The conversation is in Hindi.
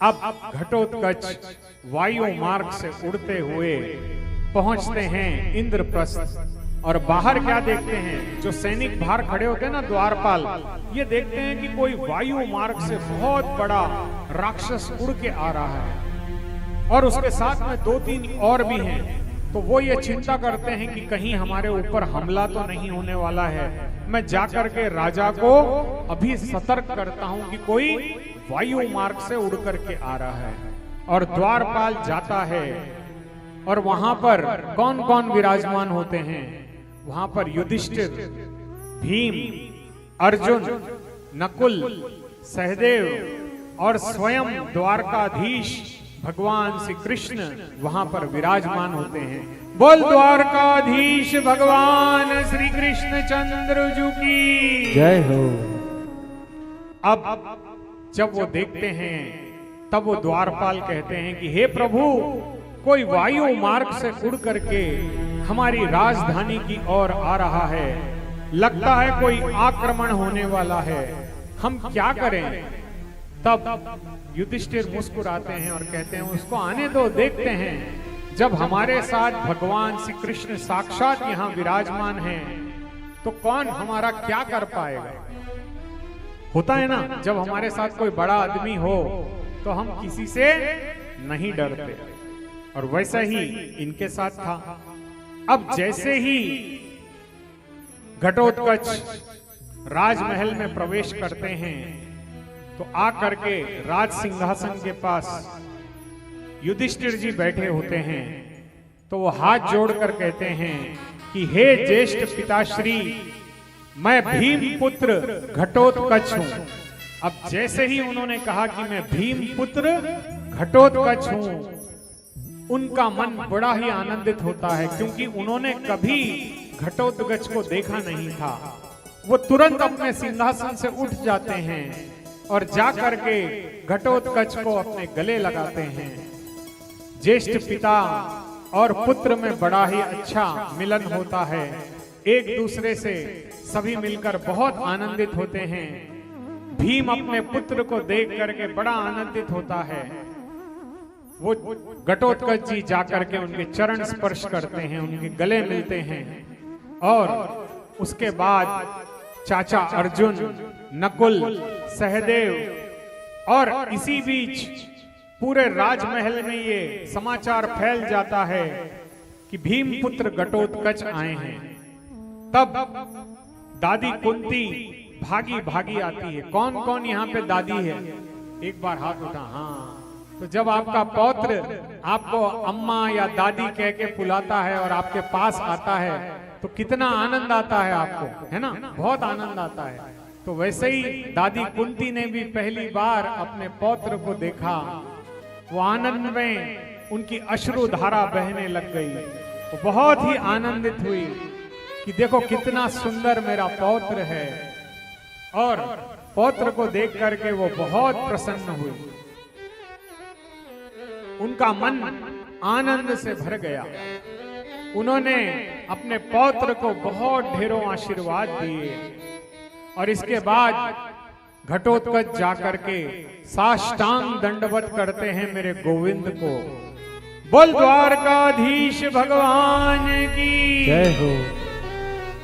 अब घटोत्कच वायु मार्ग से उड़ते हुए पहुंचते हैं इंद्रप्रस्थ। और बाहर क्या देखते हैं, जो सैनिक बाहर खड़े होते हैं ना द्वारपाल, ये देखते हैं कि कोई वायु मार्ग से बहुत बड़ा राक्षस उड़ के आ रहा है और उसके साथ में 2-3 और भी हैं। तो वो ये चिंता करते हैं कि कहीं हमारे ऊपर हमला तो नहीं होने वाला है। मैं जाकर के राजा को अभी सतर्क करता हूं कि कोई वायु मार्ग से उड़ करके आ रहा है। और द्वारपाल जाता है और वहां पर कौन कौन विराजमान होते हैं, वहां पर युधिष्ठिर, भीम, अर्जुन, नकुल, सहदेव और स्वयं द्वारकाधीश भगवान श्री कृष्ण वहां पर विराजमान होते हैं। बोल द्वारकाधीश भगवान श्री कृष्ण चंद्र जी की जय हो। अब जब वो देखते हैं तब वो द्वारपाल कहते हैं कि हे प्रभु, कोई वायु मार्ग से उड़ करके हमारी राजधानी की ओर आ रहा है, लगता है कोई आक्रमण होने वाला है, हम क्या करें। तब युधिष्ठिर मुस्कुराते हैं और कहते हैं उसको आने दो, देखते हैं। जब हमारे साथ भगवान श्री कृष्ण साक्षात यहाँ विराजमान हैं तो कौन हमारा क्या कर पाएगा। होता है ना, जब हमारे साथ कोई बड़ा आदमी हो तो हम किसी से नहीं डरते, और वैसा ही इनके साथ था। अब जैसे ही घटोत्कच राजमहल में प्रवेश करते हैं तो आकर के राज सिंहासन के पास युधिष्ठिर जी बैठे होते हैं। तो वो हाथ जोड़कर कहते हैं कि हे ज्येष्ठ पिताश्री, मैं भीम पुत्र घटोत्कच हूं। अब जैसे ही उन्होंने कहा कि मैं भीम पुत्र घटोत्कच हूं, उनका मन बड़ा ही आनंदित होता है, क्योंकि उन्होंने कभी घटोत्कच को देखा नहीं था। वो तुरंत अपने सिंहासन से उठ जाते हैं और जाकर के घटोत्कच को अपने गले लगाते हैं। ज्येष्ठ पिता और पुत्र में बड़ा ही अच्छा मिलन होता है, एक दूसरे से सभी मिलकर बहुत आनंदित होते हैं। भीम अपने पुत्र को देख करके बड़ा आनंदित होता है। वो घटोत्कच जी जाकर के उनके चरण स्पर्श करते हैं, उनके गले मिलते हैं, और उसके बाद चाचा अर्जुन, नकुल, सहदेव, और इसी बीच पूरे राजमहल में ये समाचार फैल जाता है कि भीम पुत्र घटोत्कच आए हैं। तब दादी कुंती भागी भागी आती है। कौन कौन यहाँ पे दादी है, एक बार हाथ उठा। हाँ, तो जब आपका पौत्र आपको अम्मा या दादी कह के बुलाता है और आपके पास आता है तो कितना आनंद आता है आपको, है ना, बहुत आनंद आता है। तो वैसे ही दादी कुंती ने भी पहली बार अपने पौत्र को देखा, वो आनंद में उनकी अश्रुधारा बहने लग गई। वो बहुत ही आनंदित हुई कि देखो कितना सुंदर मेरा पौत्र है, और पौत्र को देख करके वो बहुत प्रसन्न हुई। उनका मन आनंद से भर गया। उन्होंने अपने पौत्र को बहुत ढेरों आशीर्वाद दिए, और इसके बाद घटोत्कच जाकर के साष्टांग दंडवत करते हैं मेरे गोविंद को। बोल द्वारकाधीश भगवान की जय हो।